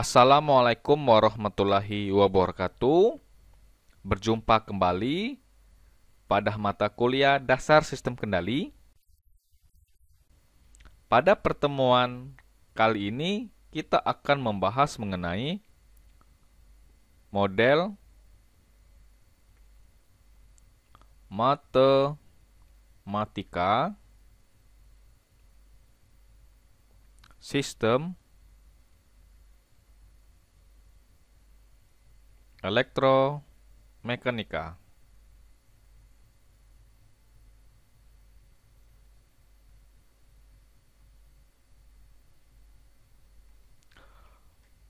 Assalamualaikum warahmatullahi wabarakatuh. Berjumpa kembali pada mata kuliah Dasar Sistem Kendali. Pada pertemuan kali ini kita akan membahas mengenai model matematika sistem elektromekanika.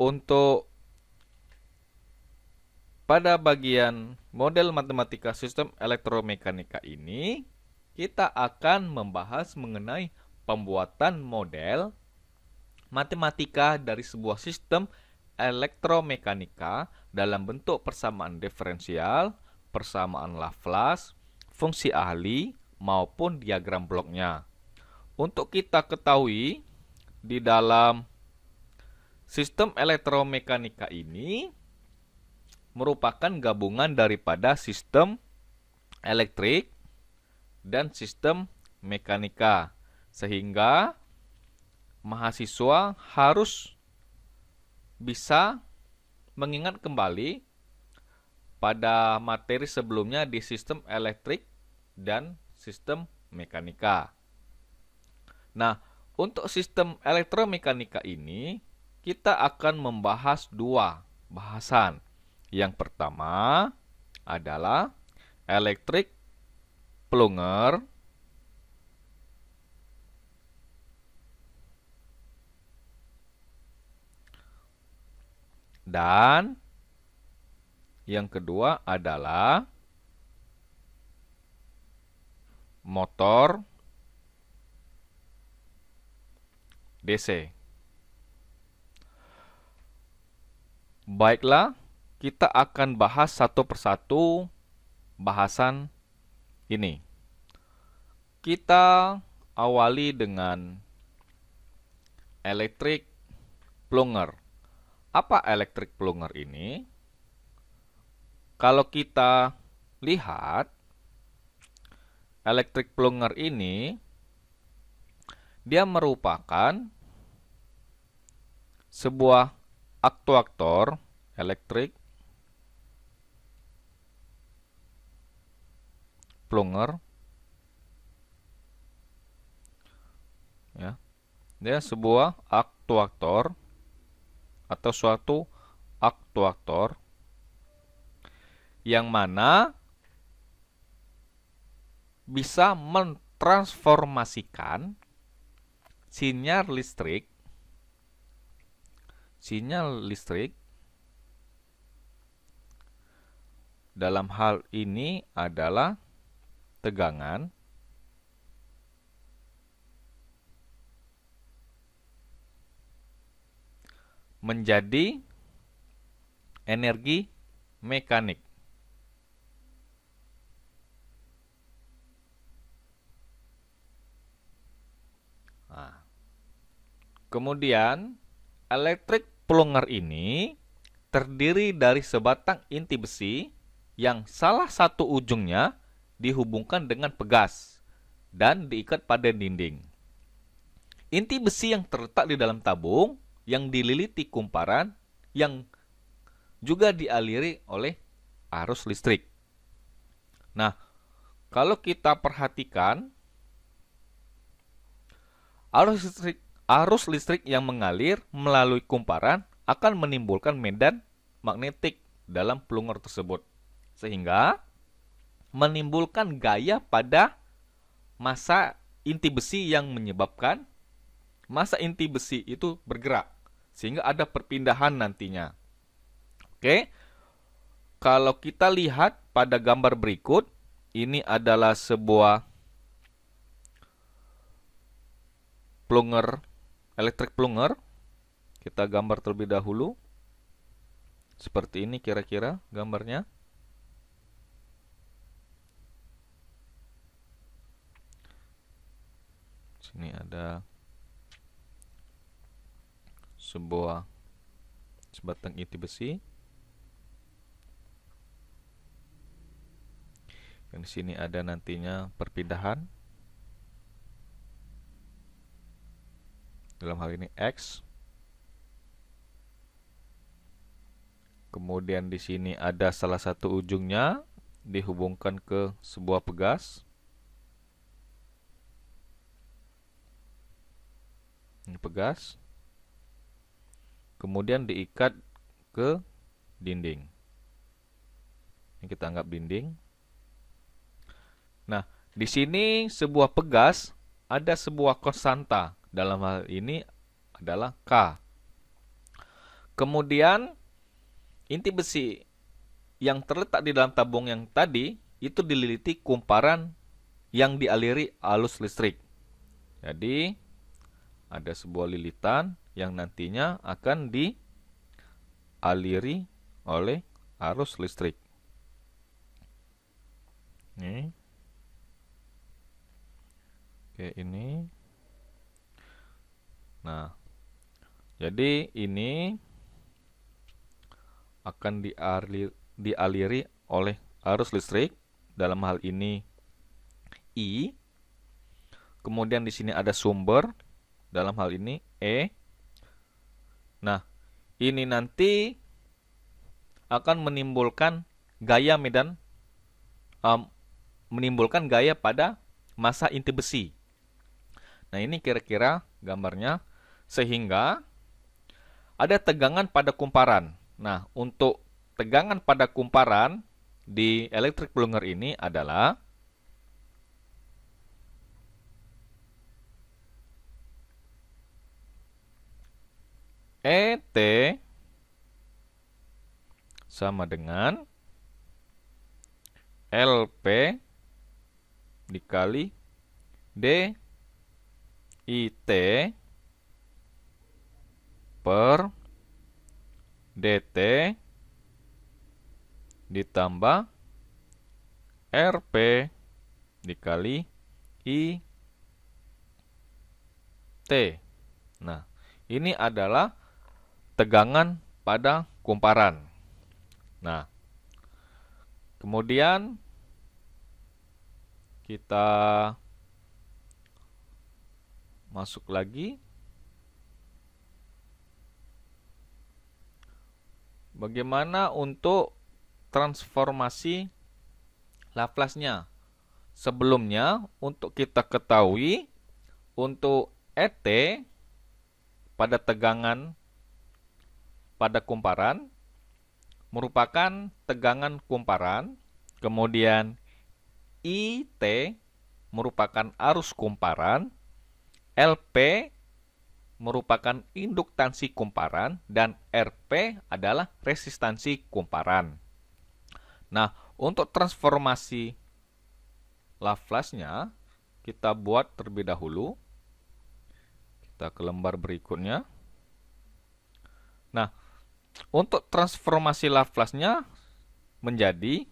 Untuk pada bagian model matematika sistem elektromekanika ini, kita akan membahas mengenai pembuatan model matematika dari sebuah sistem elektromekanika dalam bentuk persamaan diferensial, persamaan Laplace, fungsi ahli, maupun diagram bloknya. Untuk kita ketahui, di dalam sistem elektromekanika ini merupakan gabungan daripada sistem elektrik dan sistem mekanika, sehingga mahasiswa harus bisa mengingat kembali pada materi sebelumnya di sistem elektrik dan sistem mekanika. Nah, untuk sistem elektromekanika ini kita akan membahas dua bahasan. Yang pertama adalah elektrik plunger dan yang kedua adalah motor DC. Baiklah, kita akan bahas satu persatu bahasan ini. Kita awali dengan elektrik plunger. Apa elektrik plunger ini? Kalau kita lihat, elektrik plunger ini dia merupakan sebuah aktuator elektrik plunger, ya. Dia sebuah aktuator atau suatu aktuator yang mana bisa mentransformasikan sinyal listrik dalam hal ini adalah tegangan menjadi energi mekanik. Nah, kemudian elektrik plunger ini terdiri dari sebatang inti besi yang salah satu ujungnya dihubungkan dengan pegas dan diikat pada dinding. Inti besi yang terletak di dalam tabung yang dililiti kumparan yang juga dialiri oleh arus listrik. Nah, kalau kita perhatikan, arus listrik yang mengalir melalui kumparan akan menimbulkan medan magnetik dalam plunger tersebut, sehingga menimbulkan gaya pada massa inti besi yang menyebabkan massa inti besi itu bergerak, sehingga ada perpindahan nantinya. Oke, kalau kita lihat pada gambar berikut, ini adalah sebuah plunger, elektrik plunger. Kita gambar terlebih dahulu. Seperti ini kira-kira gambarnya. Sini ada sebuah sebatang inti besi. Yang di sini ada nantinya perpindahan. Dalam hal ini X. Kemudian di sini ada salah satu ujungnya dihubungkan ke sebuah pegas. Ini pegas. Kemudian diikat ke dinding. Ini kita anggap dinding. Nah, di sini sebuah pegas ada sebuah konstanta. Dalam hal ini adalah K. Kemudian inti besi yang terletak di dalam tabung yang tadi itu dililiti kumparan yang dialiri arus listrik. Jadi ada sebuah lilitan yang nantinya akan dialiri oleh arus listrik. Ini. Oke, ini. Nah, jadi ini akan dialiri oleh arus listrik, dalam hal ini I. Kemudian di sini ada sumber, dalam hal ini E. Nah, ini nanti akan menimbulkan gaya medan, menimbulkan gaya pada massa inti besi. Nah, ini kira-kira gambarnya, sehingga ada tegangan pada kumparan. Nah, untuk tegangan pada kumparan di electric plunger ini adalah ET sama dengan LP dikali DIT per DT ditambah RP dikali IT. Nah, ini adalah tegangan pada kumparan. Nah, kemudian kita masuk lagi. Bagaimana untuk transformasi Laplace-nya? Sebelumnya, untuk kita ketahui, untuk ET pada tegangan pada kumparan merupakan tegangan kumparan, kemudian IT merupakan arus kumparan, LP merupakan induktansi kumparan, dan RP adalah resistansi kumparan. Nah, untuk transformasi Laplace-nya kita buat terlebih dahulu. Kita ke lembar berikutnya. Nah, untuk transformasi Laplace-nya menjadi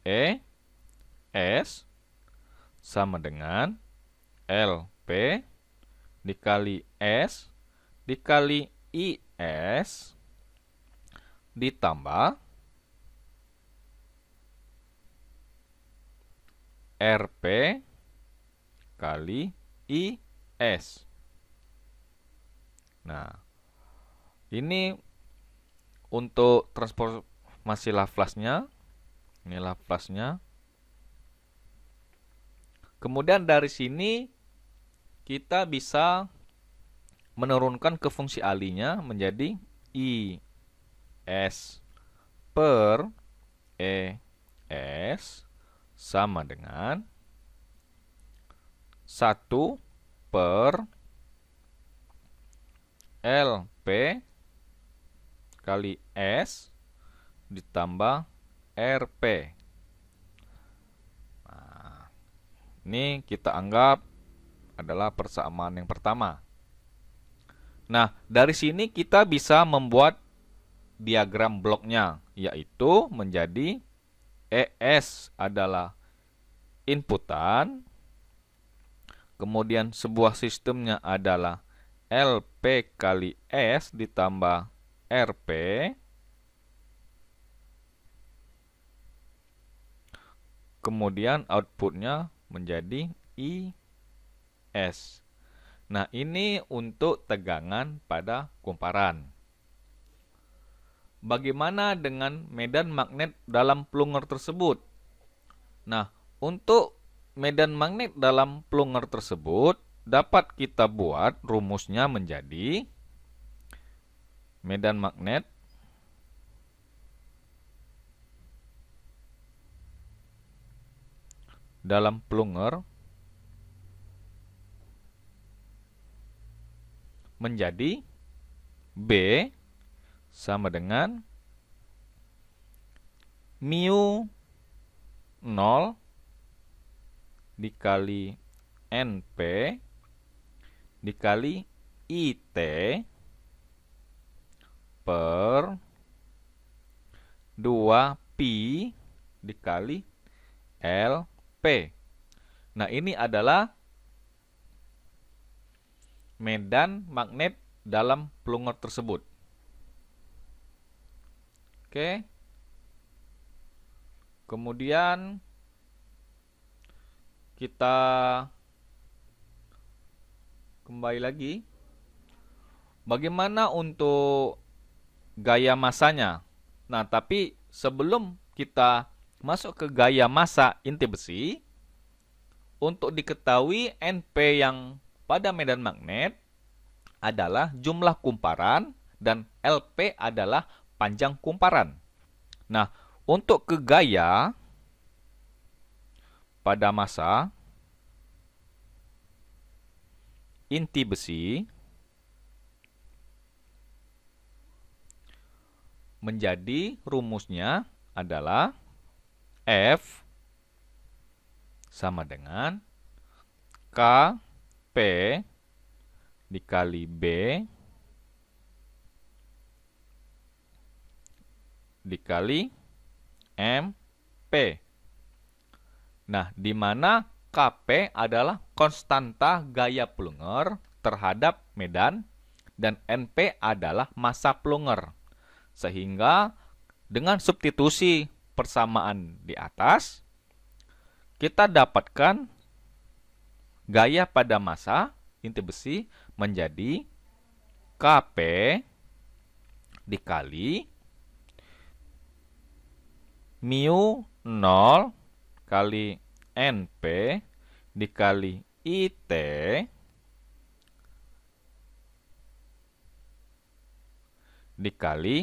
ES sama dengan LP dikali S dikali IS ditambah RP kali IS. Nah, ini untuk transformasi Laplace-nya. Ini Laplace-nya. Kemudian dari sini kita bisa menurunkan ke fungsi alinya menjadi IS per ES sama dengan 1 per LP kali S ditambah RP. Nah, ini kita anggap adalah persamaan yang pertama. Nah, dari sini kita bisa membuat diagram bloknya, yaitu menjadi ES adalah inputan, kemudian sebuah sistemnya adalah LP kali S ditambah Rp kemudian outputnya menjadi IS. Nah, ini untuk tegangan pada kumparan. Bagaimana dengan medan magnet dalam plunger tersebut? Nah, untuk medan magnet dalam plunger tersebut dapat kita buat rumusnya menjadi medan magnet dalam plunger menjadi B sama dengan mu 0 dikali NP dikali IT per 2pi dikali LP. Nah, ini adalah medan magnet dalam plunger tersebut. Oke. Kemudian kita kembali lagi. Bagaimana untuk gaya masanya? Nah, tapi sebelum kita masuk ke gaya massa inti besi, untuk diketahui NP yang pada medan magnet adalah jumlah kumparan dan LP adalah panjang kumparan. Nah, untuk ke gaya pada massa inti besi menjadi rumusnya adalah F sama dengan KP dikali B dikali MP. Nah, di mana KP adalah konstanta gaya plunger terhadap medan dan NP adalah massa plunger. Sehingga dengan substitusi persamaan di atas, kita dapatkan gaya pada massa inti besi menjadi KP dikali mu 0 kali NP dikali IT dikali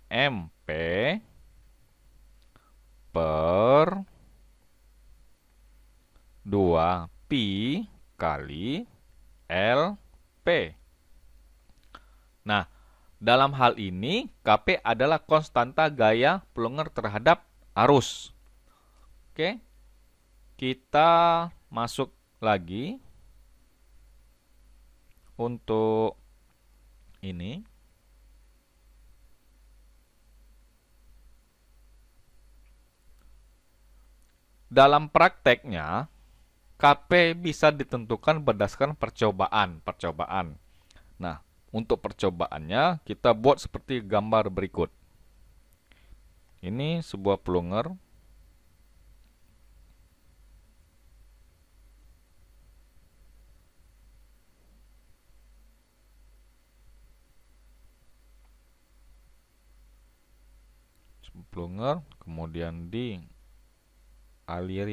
MP per 2pi kali LP. Nah, dalam hal ini KP adalah konstanta gaya plunger terhadap arus. Oke, kita masuk lagi untuk ini. Dalam prakteknya, KP bisa ditentukan berdasarkan percobaan. Nah, untuk percobaannya kita buat seperti gambar berikut. Ini sebuah plunger. Plunger kemudian dialiri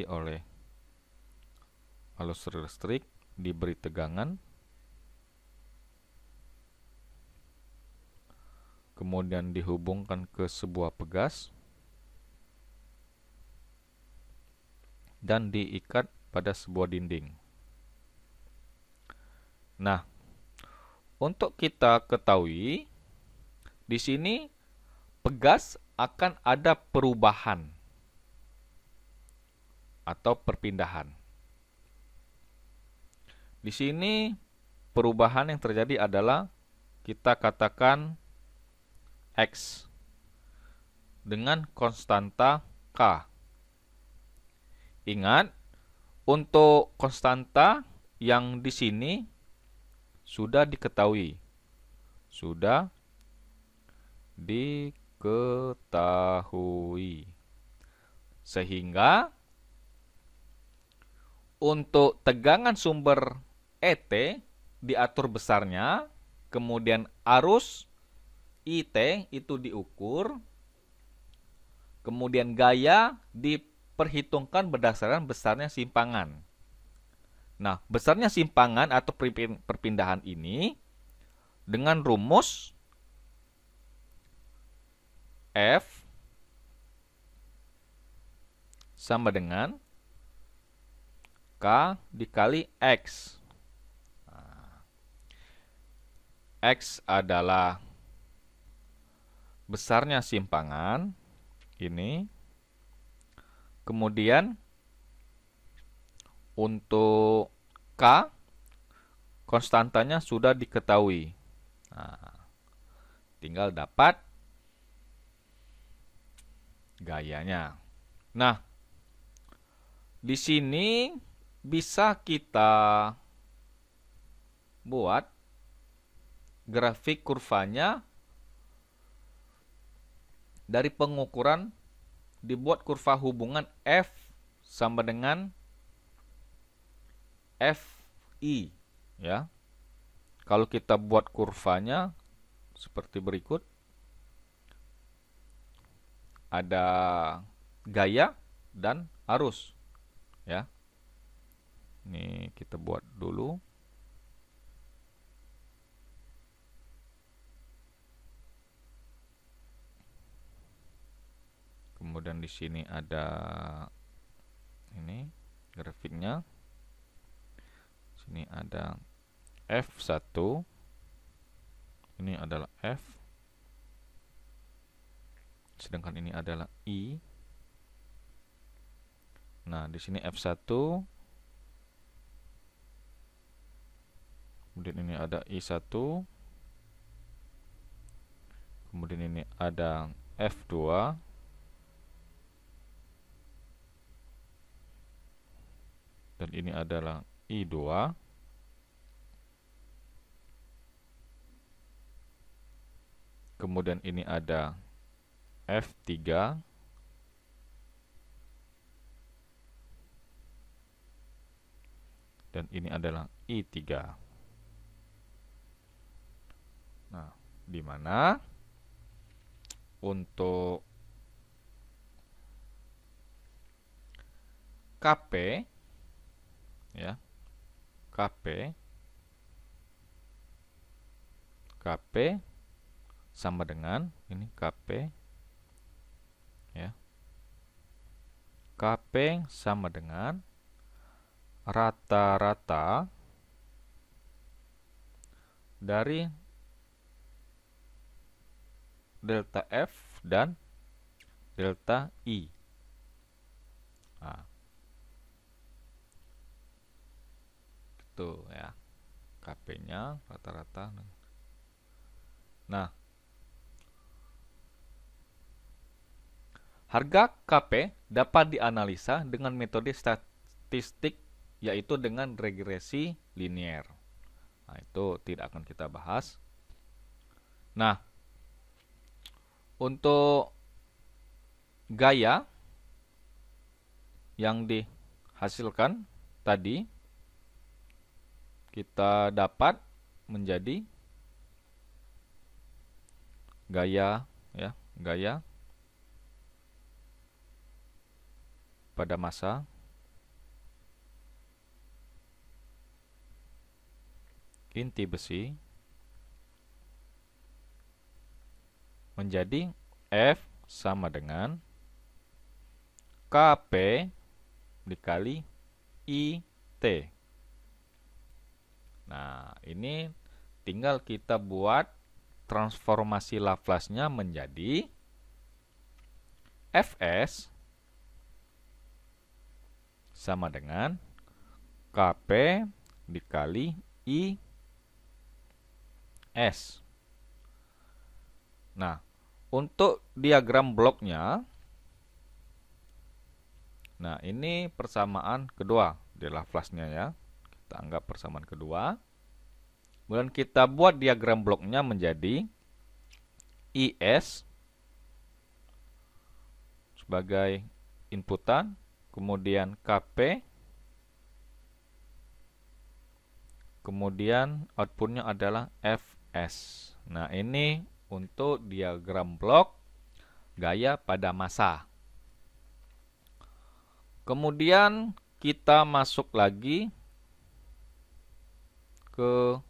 oleh arus listrik, diberi tegangan, kemudian dihubungkan ke sebuah pegas dan diikat pada sebuah dinding. Nah, untuk kita ketahui di sini pegas akan ada perubahan atau perpindahan. Di sini perubahan yang terjadi adalah kita katakan X dengan konstanta K. Ingat, untuk konstanta yang di sini sudah diketahui. Sudah diketahui. Sehingga untuk tegangan sumber ET diatur besarnya, kemudian arus IT itu diukur, kemudian gaya diperhitungkan berdasarkan besarnya simpangan. Nah, besarnya simpangan atau perpindahan ini dengan rumus F sama dengan K dikali X. X adalah besarnya simpangan ini. Kemudian untuk K konstantanya sudah diketahui. Nah, tinggal dapat gayanya. Nah, di sini bisa kita buat grafik kurvanya dari pengukuran, dibuat kurva hubungan F sama dengan FI, ya. Kalau kita buat kurvanya seperti berikut. Ada gaya dan arus, ya. Ini kita buat dulu. Kemudian di sini ada ini grafiknya. Sini ada F1. Ini adalah F. Sedangkan ini adalah I. Nah, di sini F1. Kemudian ini ada I1. Kemudian ini ada F2. Dan ini adalah I2. Kemudian ini ada F3. Dan ini adalah I3. Nah, di mana untuk KP, ya, KP sama dengan ini KP, ya. KP sama dengan rata-rata dari delta F dan delta I. Nah, itu ya, KP-nya rata-rata. Nah, harga KP dapat dianalisa dengan metode statistik, yaitu dengan regresi linier. Nah, itu tidak akan kita bahas. Nah, untuk gaya yang dihasilkan tadi kita dapat menjadi gaya, ya, gaya pada massa inti besi menjadi F sama dengan KP dikali IT. Nah, ini tinggal kita buat transformasi Laplace-nya menjadi Fs sama dengan KP dikali IS. Nah, untuk diagram bloknya, nah ini persamaan kedua di Laplace-nya, ya. Kita anggap persamaan kedua. Kemudian kita buat diagram bloknya menjadi IS sebagai inputan, kemudian KP, kemudian outputnya adalah FS. Nah, ini untuk diagram blok gaya pada massa. Kemudian kita masuk lagi ke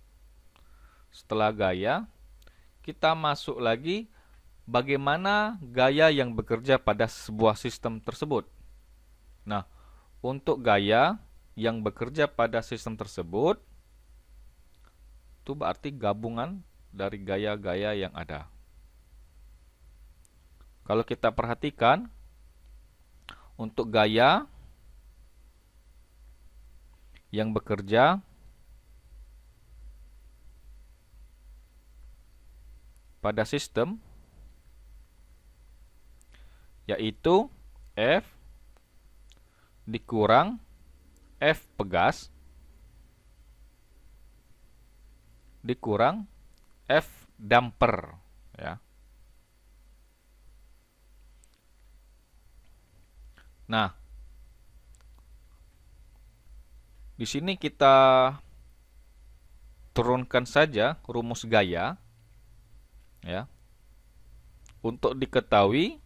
setelah gaya, kita masuk lagi bagaimana gaya yang bekerja pada sebuah sistem tersebut. Nah, untuk gaya yang bekerja pada sistem tersebut, itu berarti gabungan dari gaya-gaya yang ada. Kalau kita perhatikan, untuk gaya yang bekerja pada sistem, yaitu F dikurang F pegas dikurang F damper, ya. Nah, di sini kita turunkan saja rumus gaya, ya, untuk diketahui,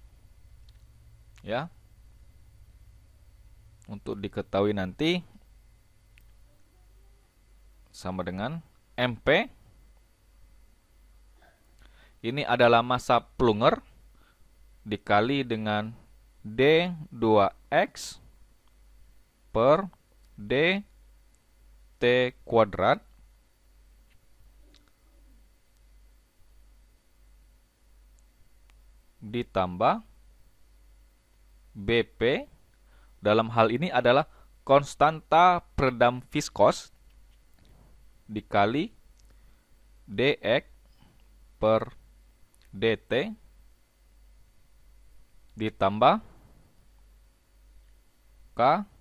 ya, untuk diketahui nanti sama dengan MP. Ini adalah massa plunger dikali dengan D2X per DT kuadrat ditambah BP. Dalam hal ini adalah konstanta peredam viskos dikali dx per dt ditambah kx.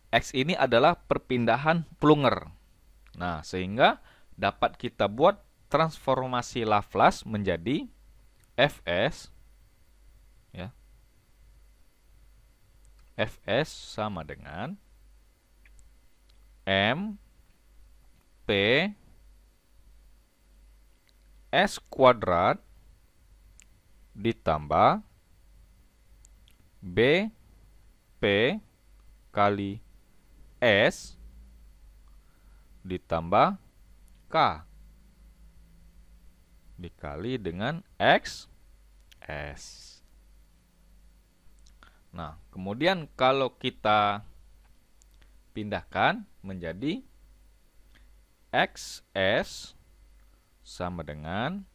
X ini adalah perpindahan plunger. Nah, sehingga dapat kita buat transformasi Laplace menjadi Fs, ya. Fs sama dengan M P S kuadrat ditambah B P kali S ditambah K dikali dengan X S. Nah, kemudian kalau kita pindahkan menjadi XS sama dengan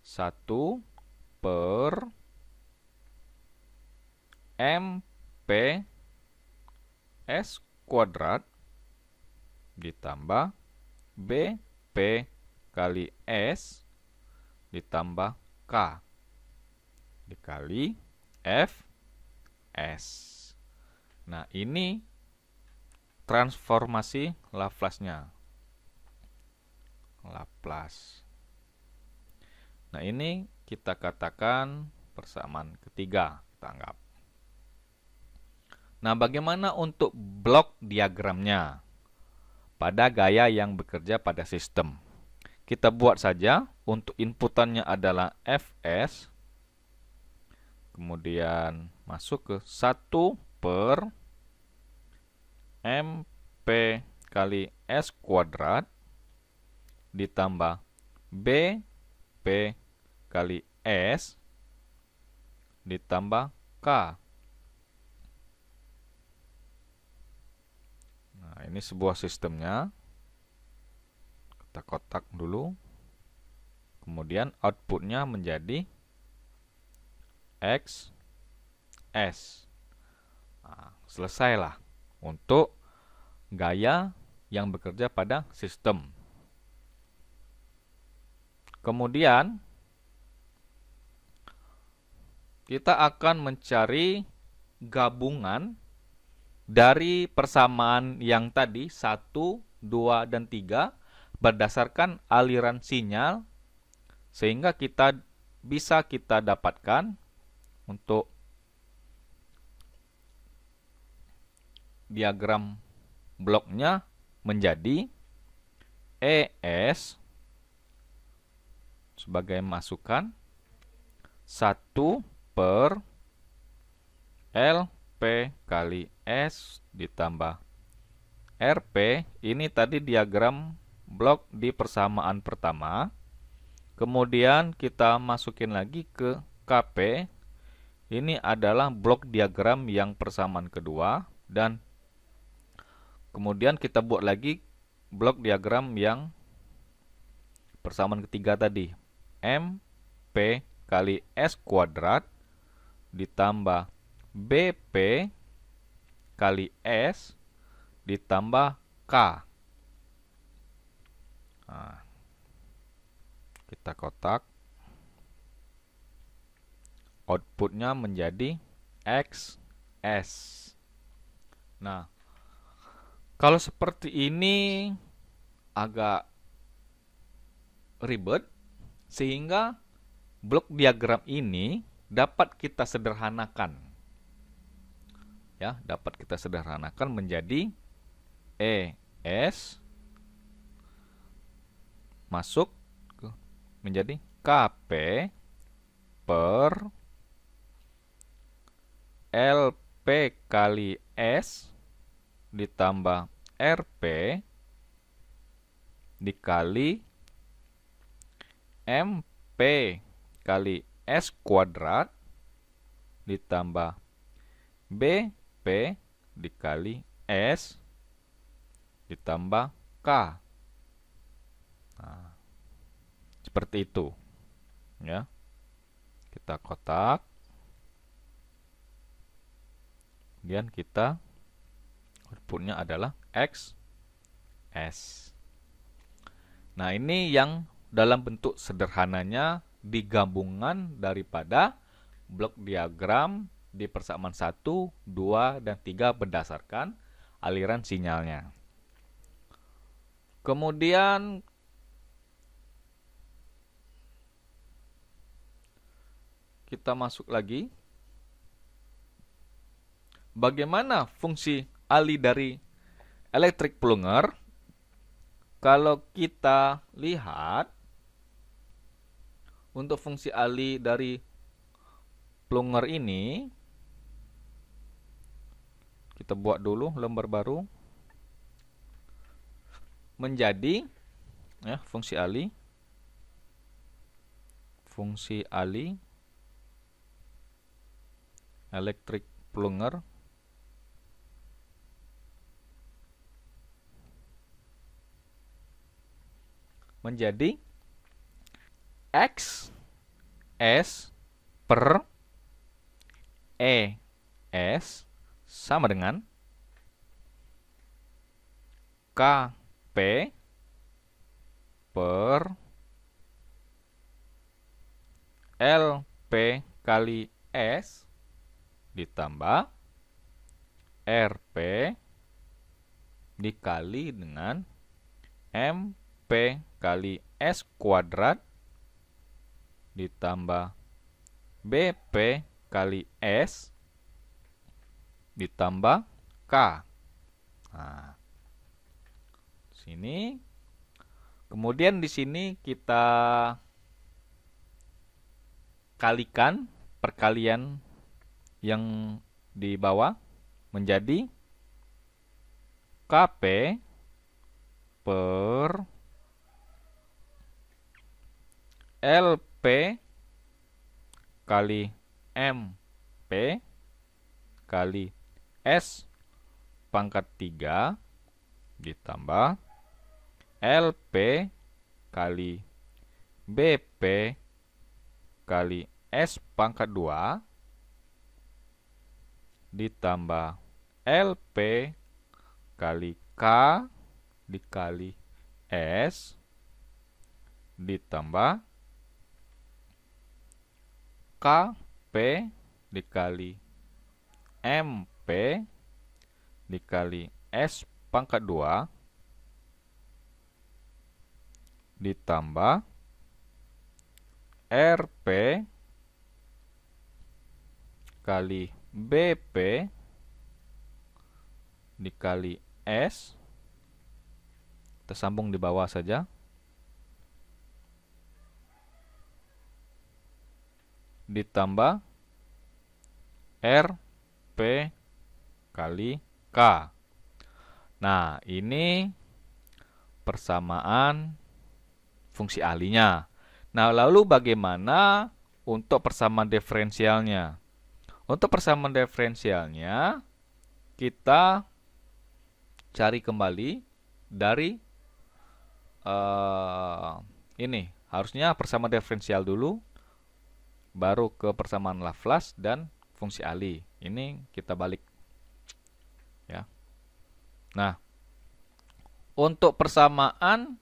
1 per MP S kuadrat ditambah BP kali S ditambah K dikali Fs. Nah, ini transformasi Laplace-nya. Laplace. Nah, ini kita katakan persamaan ketiga, kita anggap. Nah, bagaimana untuk blok diagramnya pada gaya yang bekerja pada sistem? Kita buat saja. Untuk inputannya adalah Fs, kemudian masuk ke 1 per MP kali S kuadrat ditambah BP kali S ditambah K. Nah, ini sebuah sistemnya. Kita kotak dulu. Kemudian outputnya menjadi XS. Nah, selesailah untuk gaya yang bekerja pada sistem. Kemudian kita akan mencari gabungan dari persamaan yang tadi 1, 2, dan 3 berdasarkan aliran sinyal, sehingga bisa kita dapatkan untuk diagram bloknya menjadi ES sebagai masukan 1 per LP kali S ditambah RP. Ini tadi diagram blok di persamaan pertama. Kemudian kita masukin lagi ke KP. Ini adalah blok diagram yang persamaan kedua. Dan kemudian kita buat lagi blok diagram yang persamaan ketiga tadi. MP kali S kuadrat ditambah BP kali S ditambah K. Nah, kita kotak. Outputnya menjadi XS. Nah, kalau seperti ini agak ribet, sehingga blok diagram ini dapat kita sederhanakan. Ya, dapat kita sederhanakan menjadi ES masuk menjadi KP per LP kali S ditambah RP dikali MP kali S kuadrat ditambah BP dikali S ditambah K. Nah, seperti itu. Ya. Kita kotak. Kemudian kita outputnya adalah XS. Nah, ini yang dalam bentuk sederhananya digabungan daripada blok diagram di persamaan 1, 2, dan 3 berdasarkan aliran sinyalnya. Kemudian kita masuk lagi. Bagaimana fungsi ali dari elektrik plunger? Kalau kita lihat untuk fungsi ali dari plunger ini, kita buat dulu lembar baru menjadi ya, fungsi ali elektrik plunger menjadi XS per ES sama dengan KP per LP kali S ditambah RP dikali dengan MP kali S kuadrat ditambah BP kali S ditambah K. Nah, sini. Kemudian di sini kita kalikan perkalian yang di bawah menjadi KP per LP kali MP kali S pangkat 3 ditambah LP kali BP kali S pangkat 2 ditambah LP kali K dikali S ditambah KP dikali MP dikali S pangkat 2 ditambah RP kali BP dikali S, kita sambung di bawah saja, ditambah RP kali K. Nah, ini persamaan fungsi alinya. Nah, lalu bagaimana untuk persamaan diferensialnya? Untuk persamaan diferensialnya, kita cari kembali dari ini. Harusnya persamaan diferensial dulu, baru ke persamaan Laplace dan fungsi Ali. Ini kita balik. Ya. Nah, untuk persamaan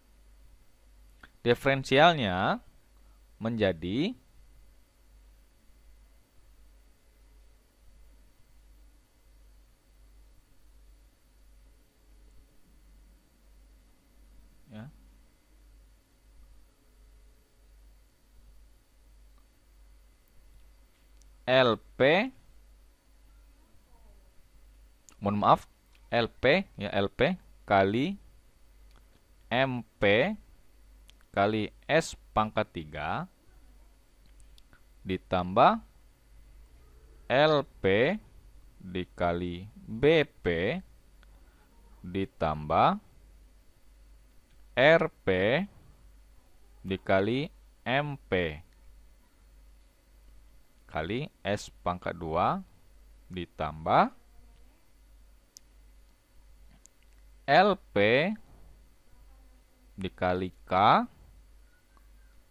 diferensialnya menjadi LP, mohon maaf, LP ya, LP kali MP kali S pangkat 3 ditambah LP dikali BP ditambah RP dikali MP kali S pangkat 2 ditambah LP dikali K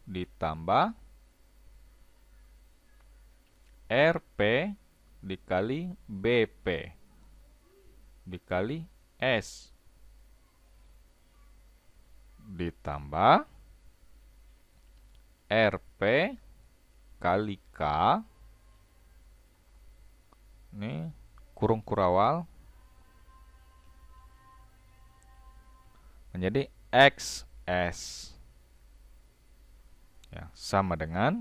ditambah RP dikali BP dikali S ditambah RP kali K, ini kurung kurawal, menjadi XS. Ya, sama dengan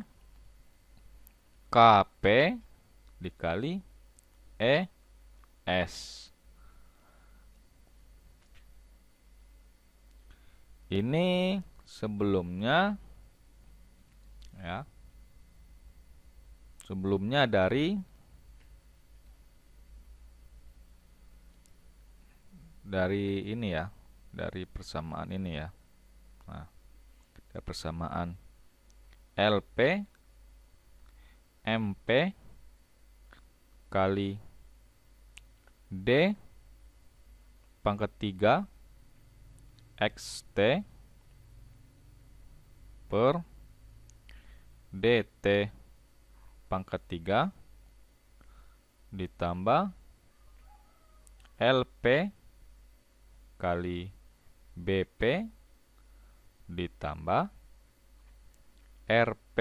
KP dikali ES. Ini sebelumnya ya. Sebelumnya dari ini ya, dari persamaan ini ya. Nah, dari persamaan LP MP kali D pangkat 3 XT per DT pangkat 3 ditambah LP kali BP ditambah RP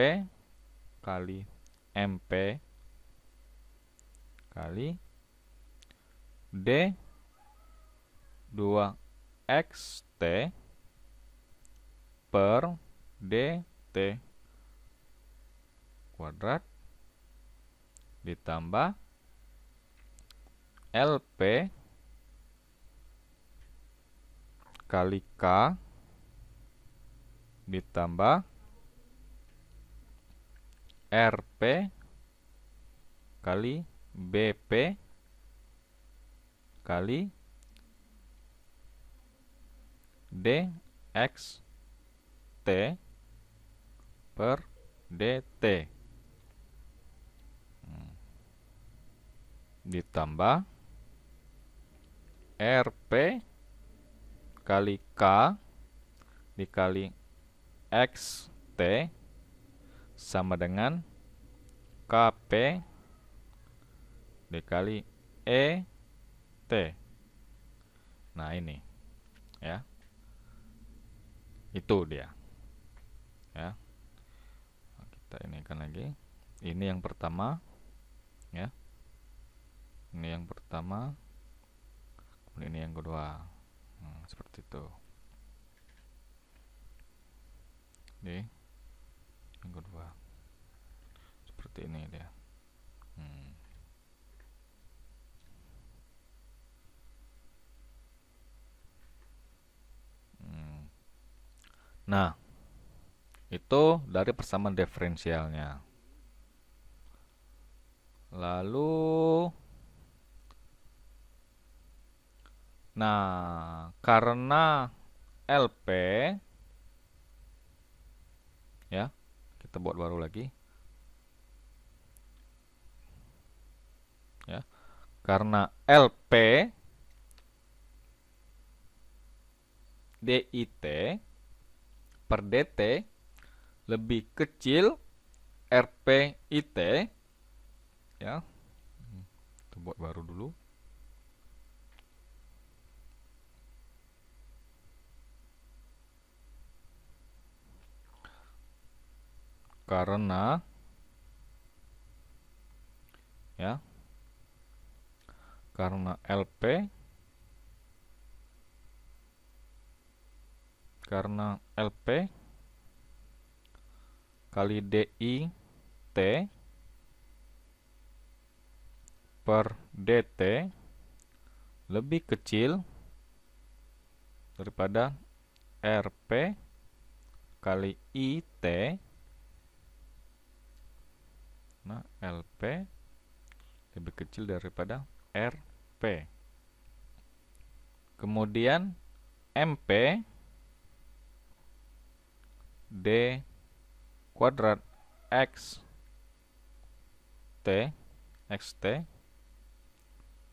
kali MP kali D 2XT per DT kuadrat ditambah LP kali K ditambah RP kali BP kali DXT per DT ditambah RP kali K dikali XT sama dengan KP dikali ET. Nah, ini ya. Itu dia. Ya. Kita ini kan lagi. Ini yang pertama ya. Ini yang pertama. Kemudian ini yang kedua. Seperti itu. Oke. Yang kedua. Seperti ini dia. Nah, itu dari persamaan diferensialnya. Lalu, nah, karena LP, ya, kita buat baru lagi, ya, karena LP DIT per DT lebih kecil RPIT, ya, kita buat baru dulu. Karena, ya, karena LP kali DIT per DT lebih kecil daripada RP kali IT. Nah, LP lebih kecil daripada RP. Kemudian MP D kuadrat XT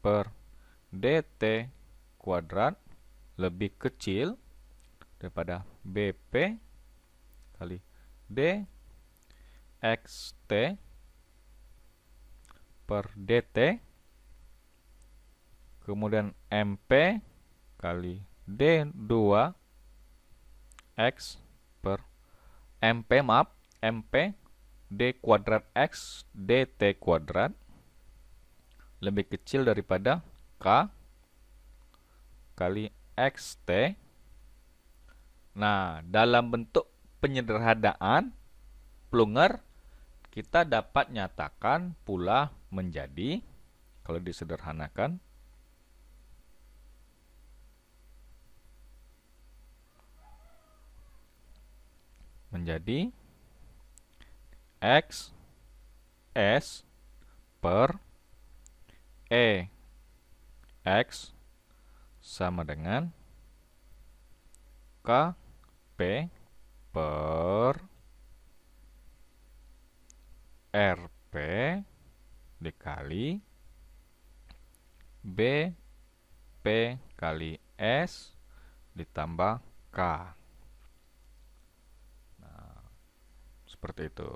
per DT kuadrat lebih kecil daripada BP kali D XT per DT. Kemudian MP kali D2 X per MP D kuadrat X DT kuadrat lebih kecil daripada K kali XT. Nah, dalam bentuk penyederhanaan Plunger, kita dapat nyatakan pula menjadi, kalau disederhanakan, menjadi X S per E X sama dengan KP per RP dikali BP kali S ditambah K. Seperti itu.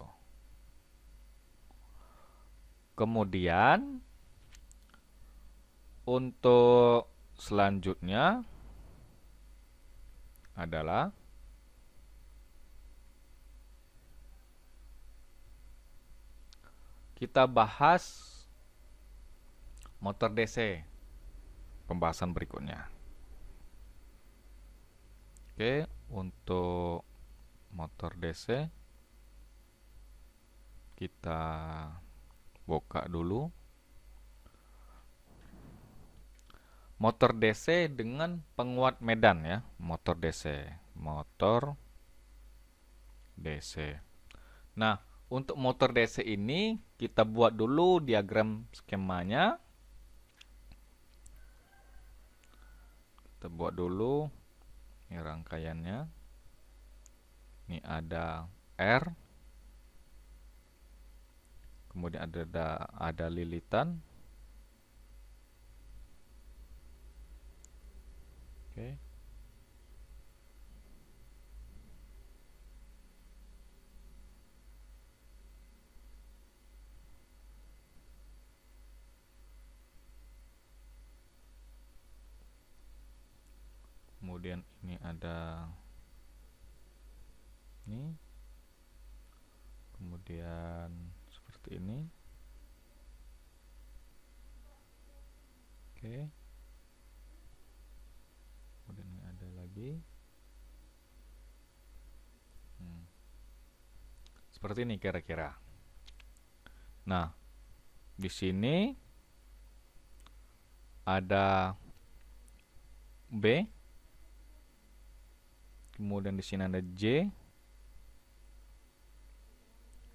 Kemudian untuk selanjutnya adalah kita bahas motor DC, pembahasan berikutnya. Oke, untuk motor DC kita buka dulu. Motor DC dengan penguat medan, ya, motor DC. Nah, untuk motor DC ini kita buat dulu diagram skemanya. Kita buat dulu ini rangkaiannya. Ini ada R, kemudian ada lilitan. Oke. Kemudian ini ada ini. Kemudian seperti ini. Oke. Kemudian ini ada lagi. Seperti ini kira-kira. Nah, di sini ada B, kemudian di sini ada J,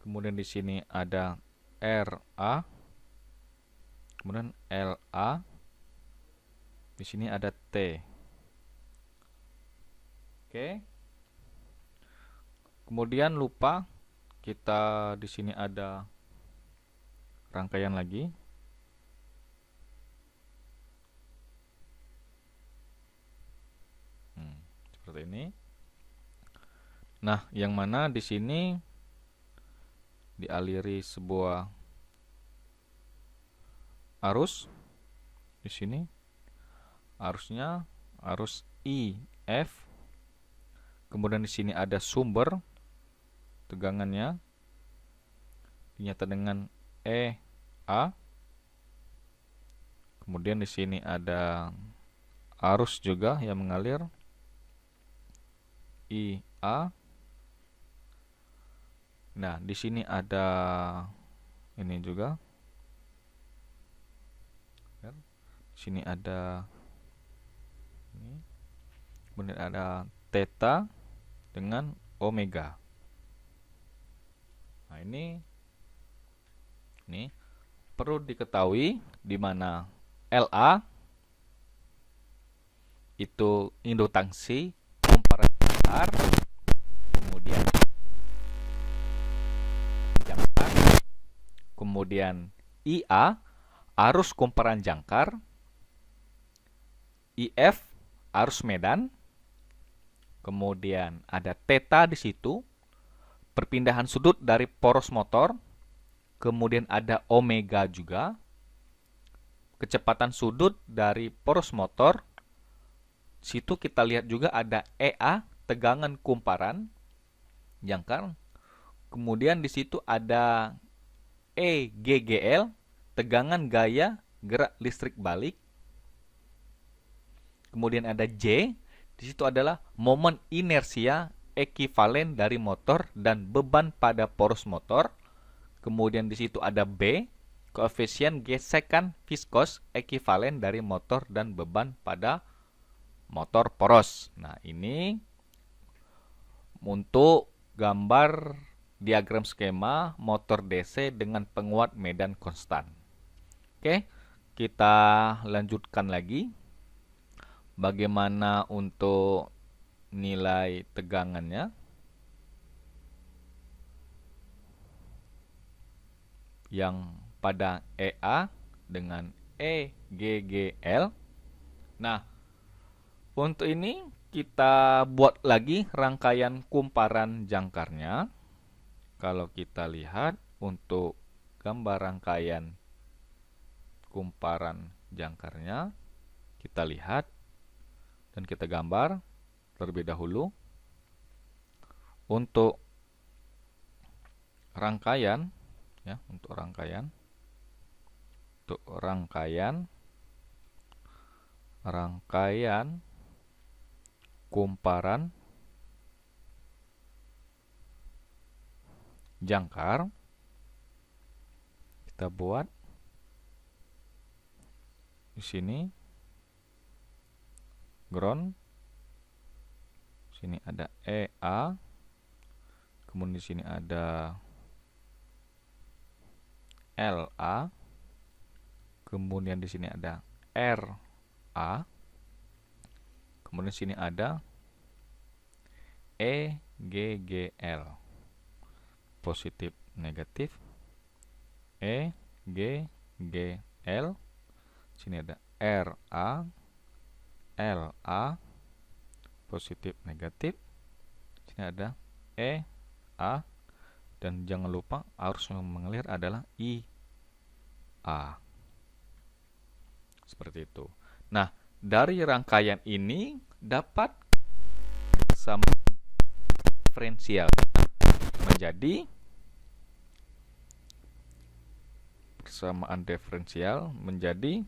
kemudian di sini ada RA, kemudian LA, di sini ada T. Oke. Kemudian lupa kita di sini ada rangkaian lagi. Seperti ini. Nah, yang mana di sini dialiri sebuah arus. Di sini arusnya arus IF. Kemudian di sini ada sumber tegangannya dinyata dengan EA. Kemudian di sini ada arus juga yang mengalir IA. Nah, di sini ada ini juga. Di sini ada ini. Kemudian ada theta dengan omega. Nah, ini perlu diketahui di mana LA itu induktasi kumparan jangkar, kemudian IA arus kumparan jangkar, IF arus medan, kemudian ada theta di situ perpindahan sudut dari poros motor, kemudian ada omega juga kecepatan sudut dari poros motor. Situ kita lihat juga ada EA tegangan kumparan jangkar, kemudian di situ ada EGGL tegangan gaya gerak listrik balik, kemudian ada J, di situ adalah momen inersia ekivalen dari motor dan beban pada poros motor. Kemudian di situ ada B, koefisien gesekan viskos ekivalen dari motor dan beban pada motor poros. Nah, ini untuk gambar diagram skema motor DC dengan penguat medan konstan. Oke, kita lanjutkan lagi. Bagaimana untuk nilai tegangannya? Yang pada EA dengan EGGL. Nah, untuk ini kita buat lagi rangkaian kumparan jangkarnya. Kalau kita lihat untuk gambar rangkaian kumparan jangkarnya, kita lihat dan kita gambar terlebih dahulu. Untuk rangkaian ya, untuk rangkaian kumparan jangkar, kita buat di sini ground, sini ada EA, kemudian di sini ada LA, kemudian di sini ada RA, kemudian di sini ada EGGL, positif negatif, EGGL, sini ada RA, LA, positif negatif, sini ada EA, dan jangan lupa arus yang mengalir adalah IA. Seperti itu. Nah, dari rangkaian ini dapat persamaan diferensial menjadi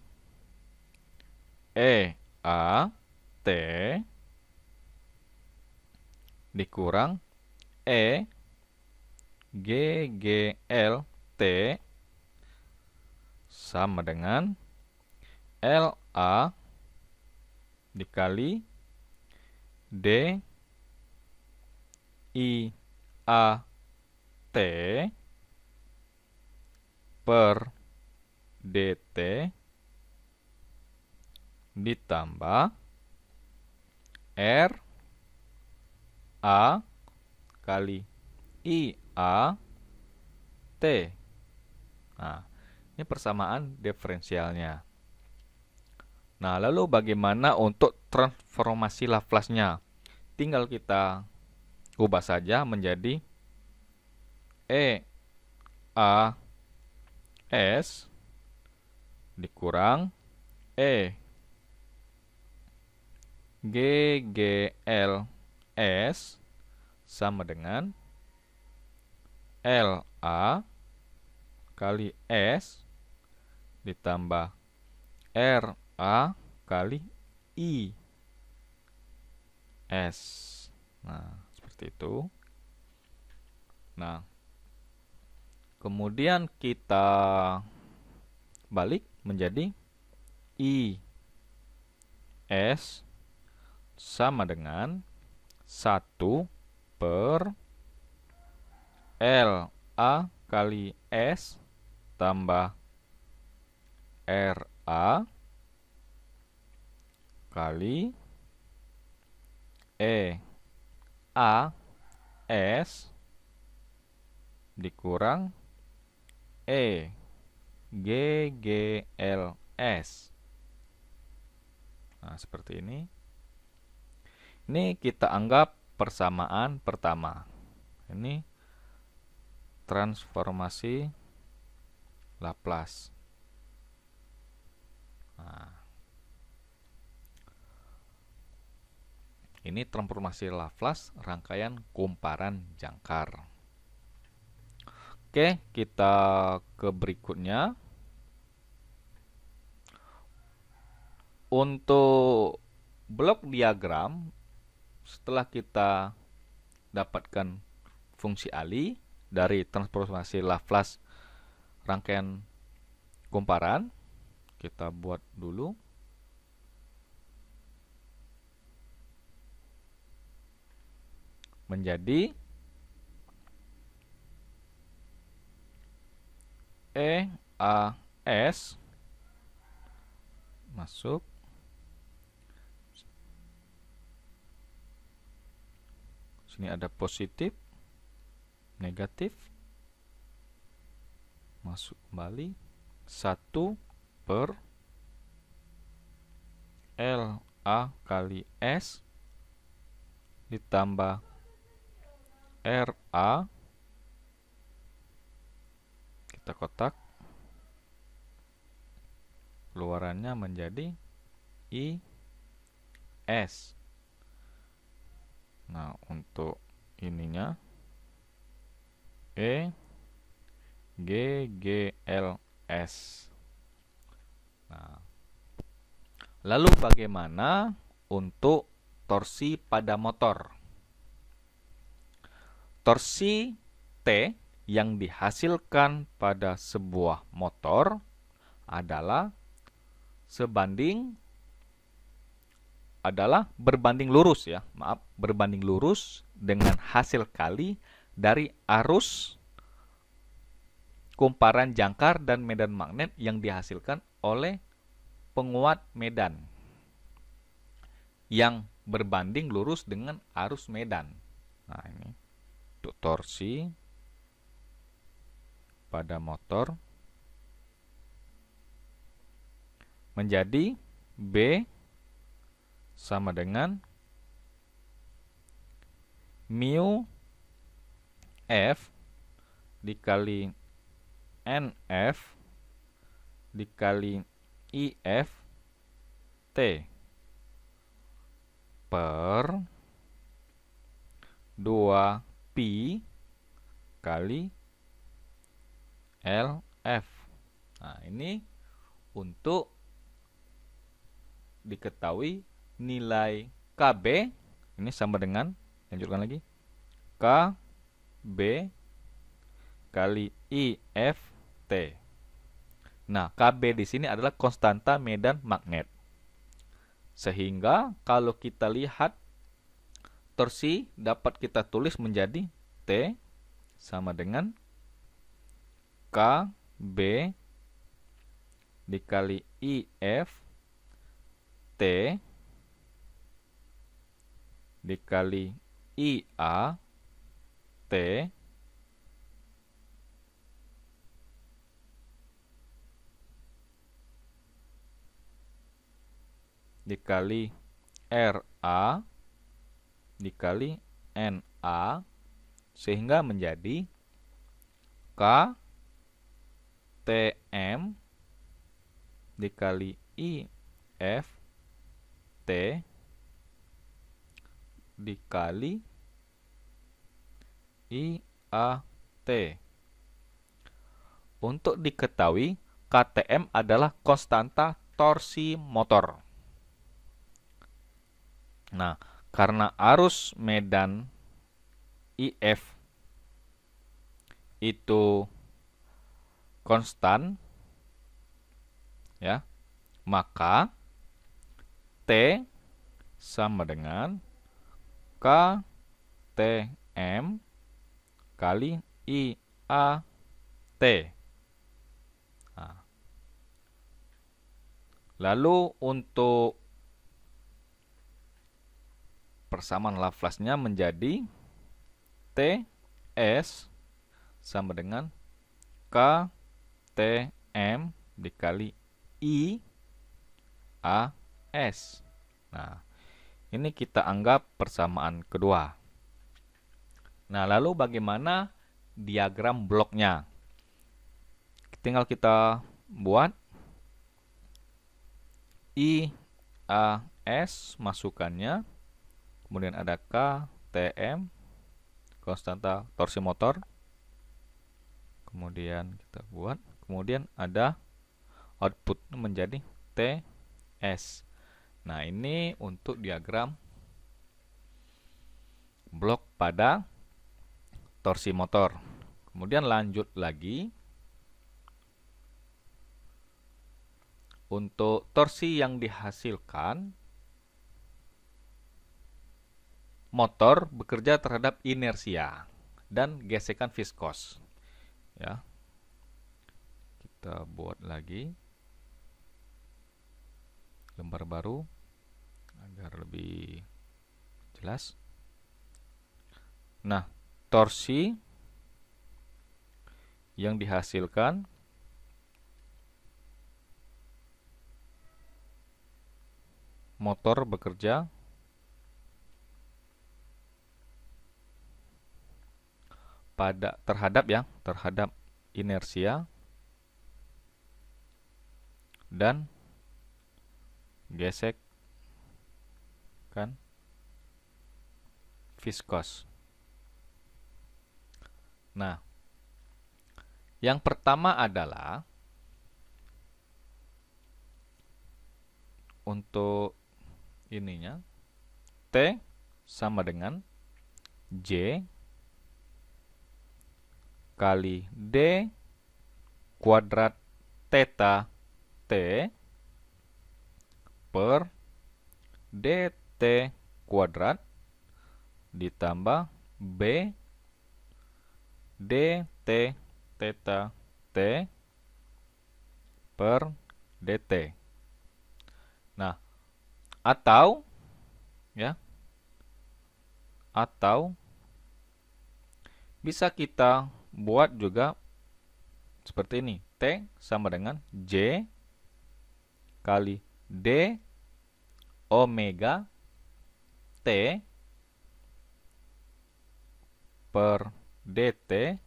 EA T dikurang E GGL T sama dengan LA dikali D I A T per DT ditambah R A kali I A T. Nah, ini persamaan diferensialnya. Nah, lalu bagaimana untuk transformasi Laplace-nya? Tinggal kita ubah saja menjadi E A S dikurang E G G L S sama dengan L A kali S ditambah R A kali I S. Nah, seperti itu. Nah, kemudian kita balik menjadi I S sama dengan 1 per L A kali S tambah R A kali E A S dikurang E G G L S. Nah, seperti ini. Ini kita anggap persamaan pertama. Ini transformasi Laplace. Nah, ini transformasi Laplace rangkaian kumparan jangkar. Oke, kita ke berikutnya. Untuk blok diagram, setelah kita dapatkan fungsi Ali dari transformasi Laplace rangkaian kumparan, kita buat dulu. Menjadi E A S masuk sini, ada positif, negatif, masuk kembali 1 per L A kali S ditambah R A, kita kotak, keluarannya menjadi I S. Nah, untuk ininya E G G L S. Nah, lalu bagaimana untuk torsi pada motor? Torsi T yang dihasilkan pada sebuah motor adalah berbanding lurus ya, berbanding lurus dengan hasil kali dari arus kumparan jangkar dan medan magnet yang dihasilkan oleh penguat medan yang berbanding lurus dengan arus medan. Nah, ini untuk torsi pada motor menjadi B sama dengan mu F dikali NF dikali IF T per 2 pi kali LF. Nah, ini untuk diketahui nilai KB ini sama dengan, lanjutkan lagi, KB kali IFT. Nah, KB di sini adalah konstanta medan magnet. Sehingga kalau kita lihat torsi dapat kita tulis menjadi T sama dengan KB dikali IF T dikali IA T dikali RA dikali NA sehingga menjadi KTM dikali IF T dikali IAT. Untuk diketahui, KTM adalah konstanta torsi motor. Nah, karena arus medan IF itu konstan, ya, maka T sama dengan KTM kali IAT. Nah, lalu untuk persamaan Laplace-nya menjadi TS sama dengan KTM dikali IAS. Nah, ini kita anggap persamaan kedua. Nah, lalu bagaimana diagram bloknya? Tinggal kita buat IAS masukannya, kemudian ada KTM, konstanta torsi motor, kemudian kita buat, kemudian ada output menjadi TS. Nah, ini untuk diagram blok pada torsi motor. Kemudian lanjut lagi untuk torsi yang dihasilkan, motor bekerja terhadap inersia dan gesekan viskos. Ya, kita buat lagi lembar baru agar lebih jelas. Nah, torsi yang dihasilkan motor bekerja terhadap inersia dan gesek kan viskos. Nah, yang pertama adalah untuk ininya T sama dengan J kali D kuadrat theta T per DT kuadrat ditambah B DT theta T per DT. Nah, atau bisa kita buat juga seperti ini. T sama dengan J kali D omega T per DT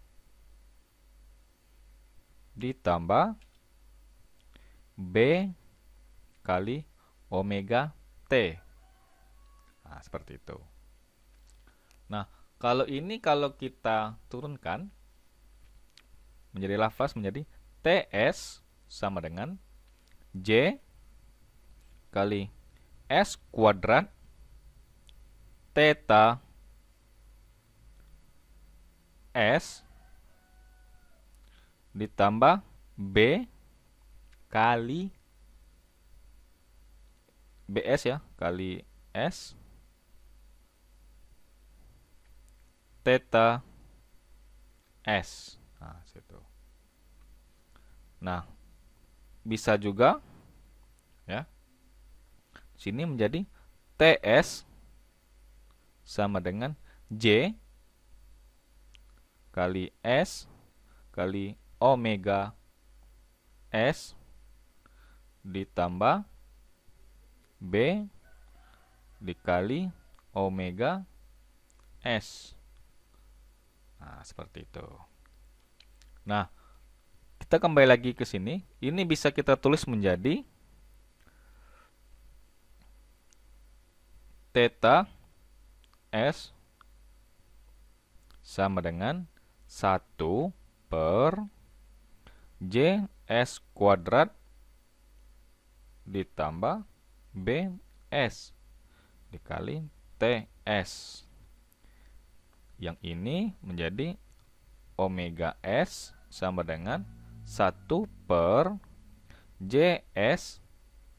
ditambah B kali omega T. Nah, seperti itu. Nah, kalau kita turunkan menjadi Laplace menjadi TS sama dengan J kali S kuadrat theta S ditambah B kali BS ya, kali S theta S. Nah, situ. Nah, bisa juga ya. Sini menjadi TS sama dengan J kali S kali omega S ditambah B dikali omega S. Nah, seperti itu. Nah, kita kembali lagi ke sini. Ini bisa kita tulis menjadi theta S sama dengan 1 per J S kuadrat ditambah B S dikali TS. Yang ini menjadi omega S sama dengan 1 per JS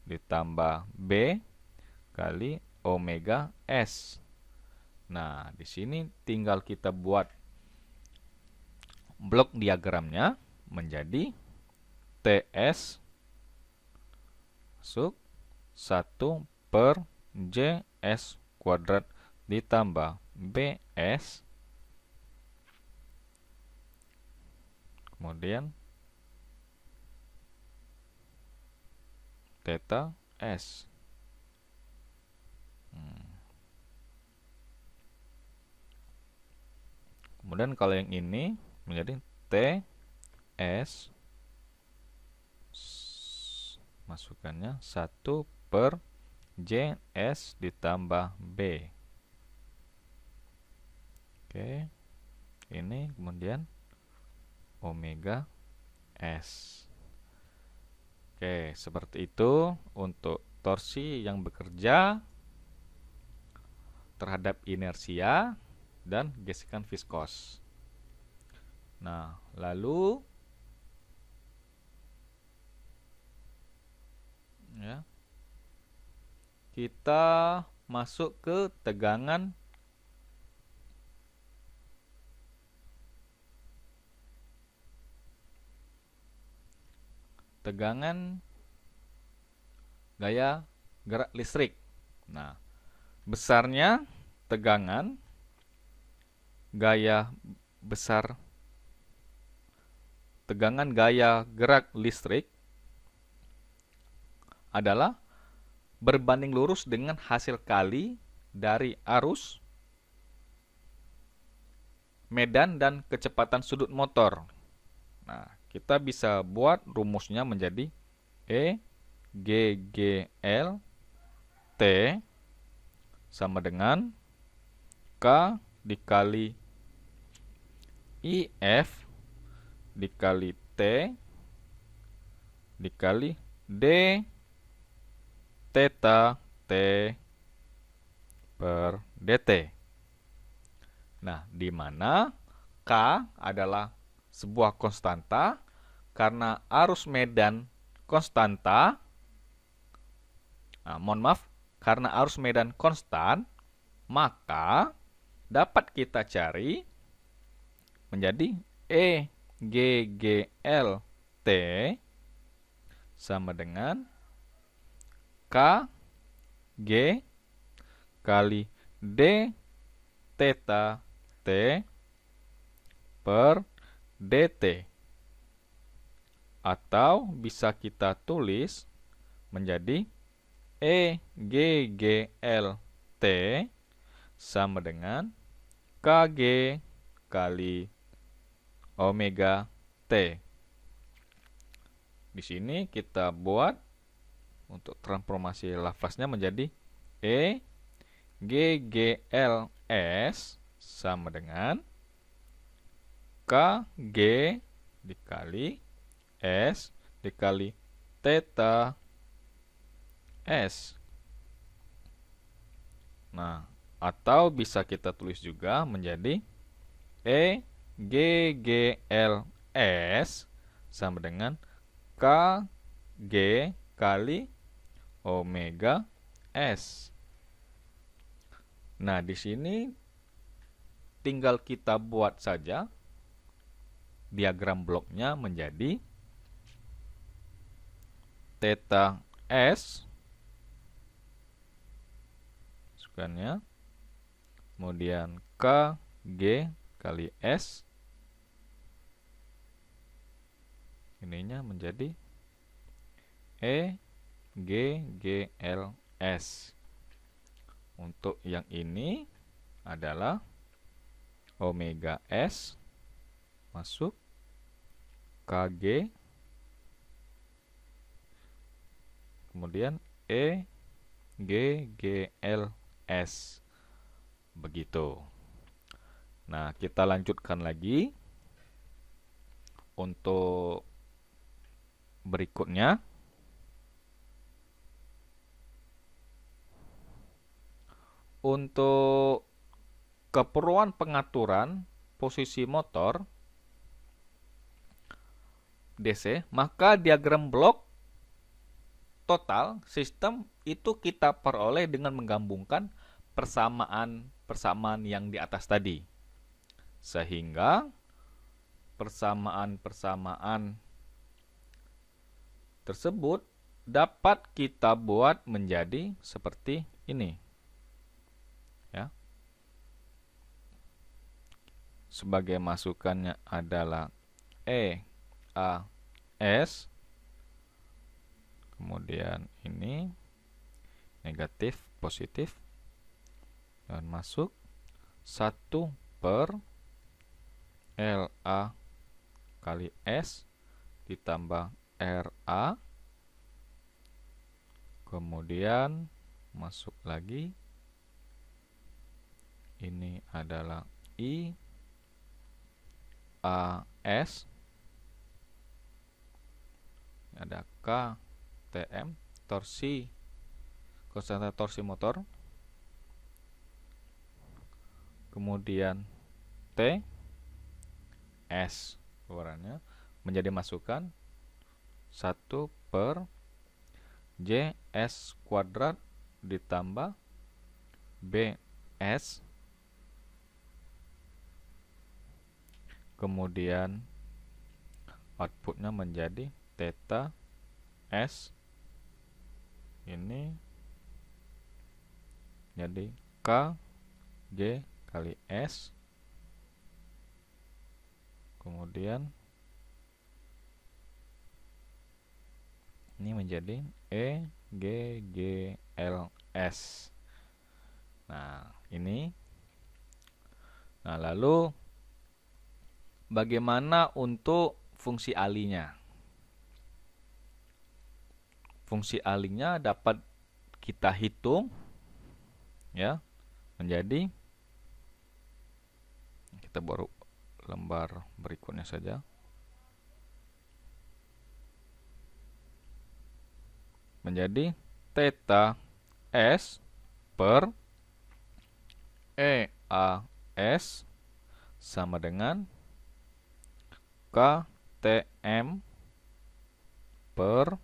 ditambah B kali omega S. Nah, di sini tinggal kita buat blok diagramnya menjadi TS masuk 1 per JS kuadrat ditambah BS kemudian theta S. Kemudian kalau yang ini menjadi TS masukannya 1 per JS ditambah B. Oke. Ini kemudian omega S. Oke, seperti itu untuk torsi yang bekerja terhadap inersia dan gesekan viskos. Nah, lalu ya, kita masuk ke tegangan gaya gerak listrik. Nah, besarnya tegangan gaya gerak listrik adalah berbanding lurus dengan hasil kali dari arus, medan, dan kecepatan sudut motor. Nah, kita bisa buat rumusnya menjadi E G G L T sama dengan K dikali IF dikali T dikali D theta T per dt. Nah, di mana K adalah sebuah konstanta karena arus medan konstanta. Nah, mohon maaf, karena arus medan konstan, maka dapat kita cari menjadi E G G L T sama dengan K G kali D theta T per dt, atau bisa kita tulis menjadi E G G L T sama dengan KG kali omega T. Di sini kita buat untuk transformasi lafaznya menjadi E G G L S sama dengan KG dikali S dikali theta S. Nah, atau bisa kita tulis juga menjadi E G G L S sama dengan K G kali omega S. Nah, di sini tinggal kita buat saja diagram bloknya menjadi theta S, masukannya, kemudian K G kali S, ininya menjadi E G G L S. Untuk yang ini adalah omega S masuk KG, kemudian E G G L S. Begitu. Nah, kita lanjutkan lagi untuk berikutnya. Untuk keperluan pengaturan posisi motor DC, maka diagram blok total sistem itu kita peroleh dengan menggabungkan persamaan-persamaan yang di atas tadi. Sehingga persamaan-persamaan tersebut dapat kita buat menjadi seperti ini. Ya. Sebagai masukannya adalah E A S, kemudian ini negatif positif, dan masuk 1 per LA kali S ditambah RA, kemudian masuk lagi, ini adalah I AS, ada K TM torsi, konstanta torsi motor, kemudian T S keluarannya menjadi masukan 1 per JS kuadrat ditambah BS, kemudian outputnya menjadi theta S, ini jadi K G kali S, kemudian ini menjadi E G G L S. Nah, ini. Nah, lalu bagaimana untuk fungsi alinya? Fungsi alinya dapat kita hitung ya, menjadi, kita baru lembar berikutnya saja, menjadi theta S per EAS sama dengan KTM per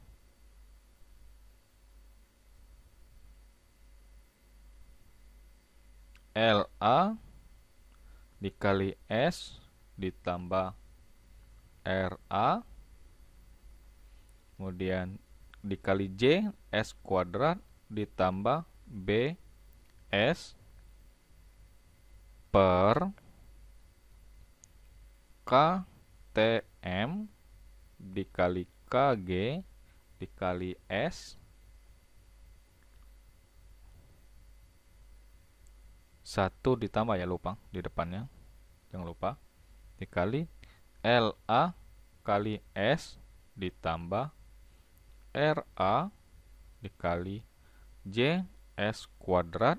LA dikali S ditambah RA, kemudian dikali J S kuadrat ditambah BS per KTM dikali KG dikali S 1 ditambah, ya lupa di depannya, jangan lupa, dikali LA kali S ditambah RA dikali J S kuadrat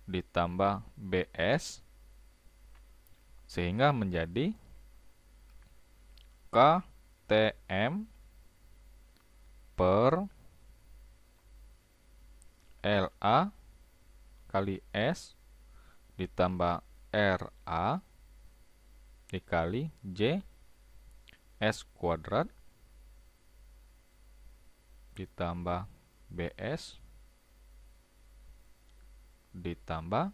ditambah BS, sehingga menjadi KTM per LA kali S ditambah RA dikali J S kuadrat ditambah BS ditambah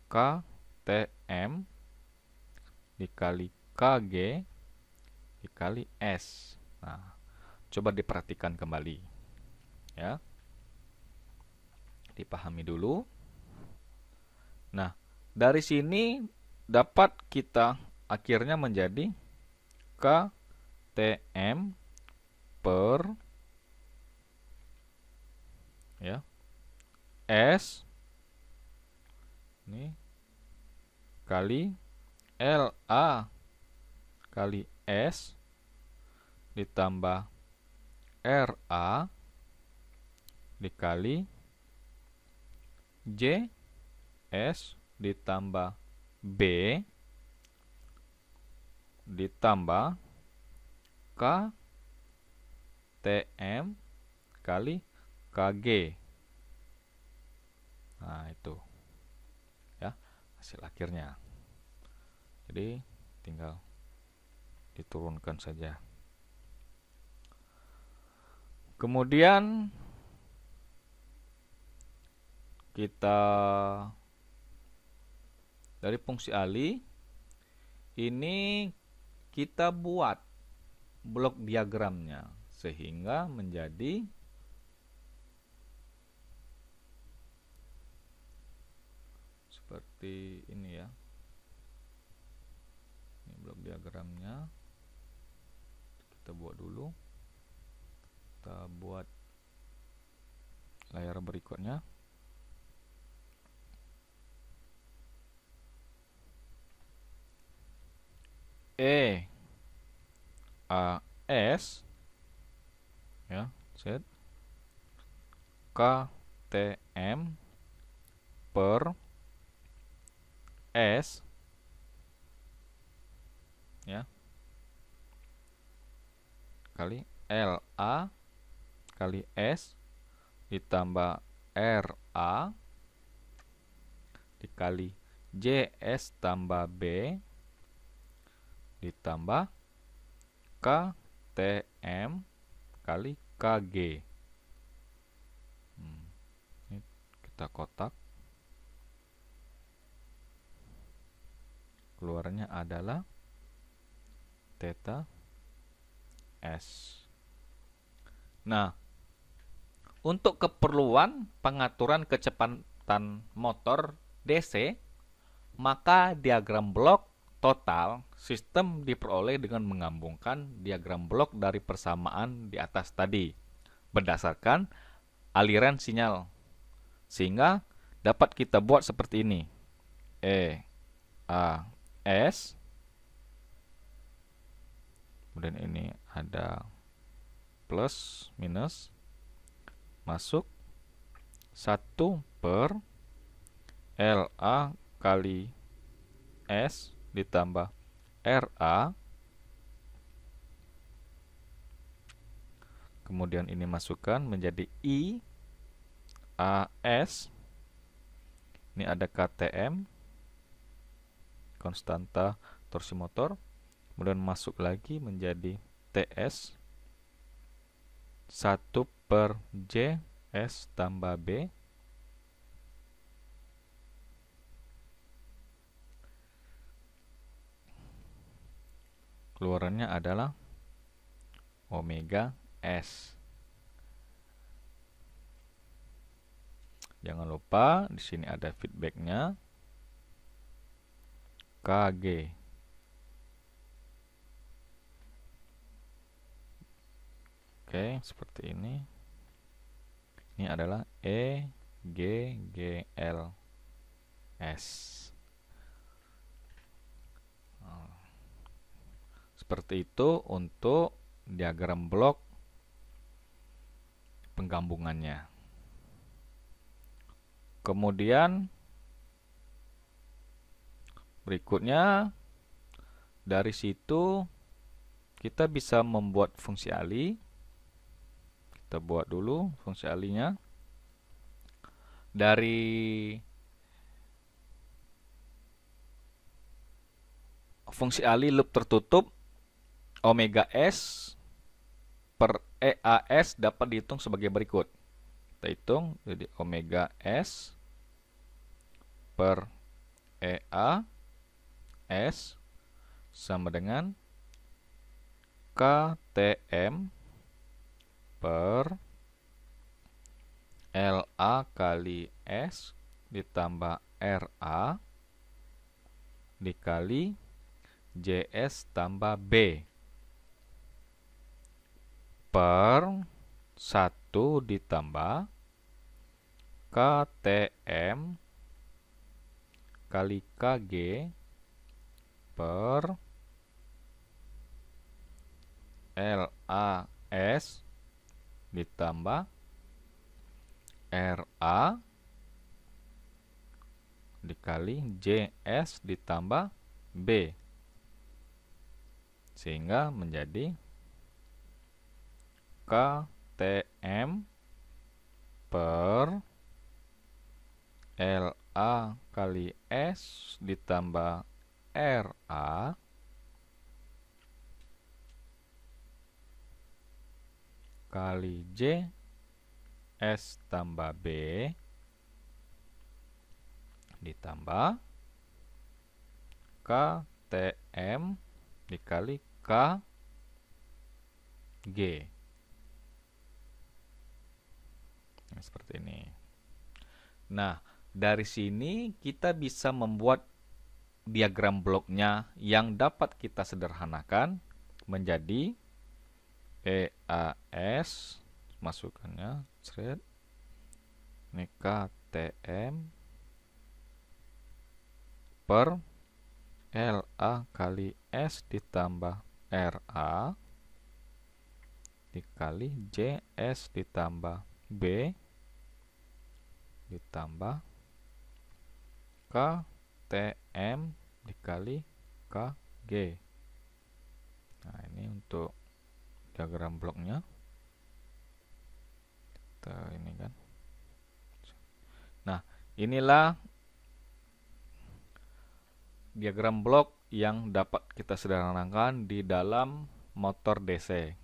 KTM dikali KG dikali S. Nah, coba diperhatikan kembali ya. Dipahami dulu. Nah, dari sini dapat kita akhirnya menjadi KTM per ya S ini kali LA kali S ditambah RA dikali J S ditambah B ditambah K TM kali KG. Nah, itu ya hasil akhirnya. Jadi tinggal diturunkan saja. Kemudian kita dari fungsi alih ini kita buat blok diagramnya sehingga menjadi seperti ini ya. Ini blok diagramnya. Kita buat dulu. Kita buat layar berikutnya. EAS ya, set KTM per S ya kali LA kali S ditambah RA dikali JS tambah B ditambah KTM kali KG. Ini kita kotak. Keluarnya adalah theta S. Nah, untuk keperluan pengaturan kecepatan motor DC, maka diagram blok total sistem diperoleh dengan menggabungkan diagram blok dari persamaan di atas tadi berdasarkan aliran sinyal, sehingga dapat kita buat seperti ini. EAS, kemudian ini ada plus minus masuk 1 per LA kali S ditambah RA, kemudian ini masukkan menjadi IAS, ini ada KTM konstanta torsi motor, kemudian masuk lagi menjadi TS 1 per JS tambah B keluarannya adalah omega S. Jangan lupa di sini ada feedbacknya KG. Oke, seperti ini. Ini adalah EGGLS. Seperti itu untuk diagram blok penggabungannya. Kemudian berikutnya dari situ kita bisa membuat fungsi alih. Kita buat dulu fungsi alihnya. dari fungsi alih loop tertutup, omega S per EAS dapat dihitung sebagai berikut. Kita hitung, jadi omega S per EAS sama dengan KTM per LA kali S ditambah RA dikali JS tambah B per 1 ditambah KTM kali KG per LAS ditambah RA dikali JS ditambah B, sehingga menjadi KTM per LA kali S ditambah RA kali J S tambah B ditambah KTM dikali KG. Nah, seperti ini. Nah, dari sini kita bisa membuat diagram bloknya yang dapat kita sederhanakan menjadi EAS, masukannya thread, ini KTM per LA kali S ditambah RA dikali JS ditambah B ditambah KTM dikali KG. Nah, ini untuk diagram bloknya. Kita ini kan. Nah, inilah diagram blok yang dapat kita sederhanakan di dalam motor DC.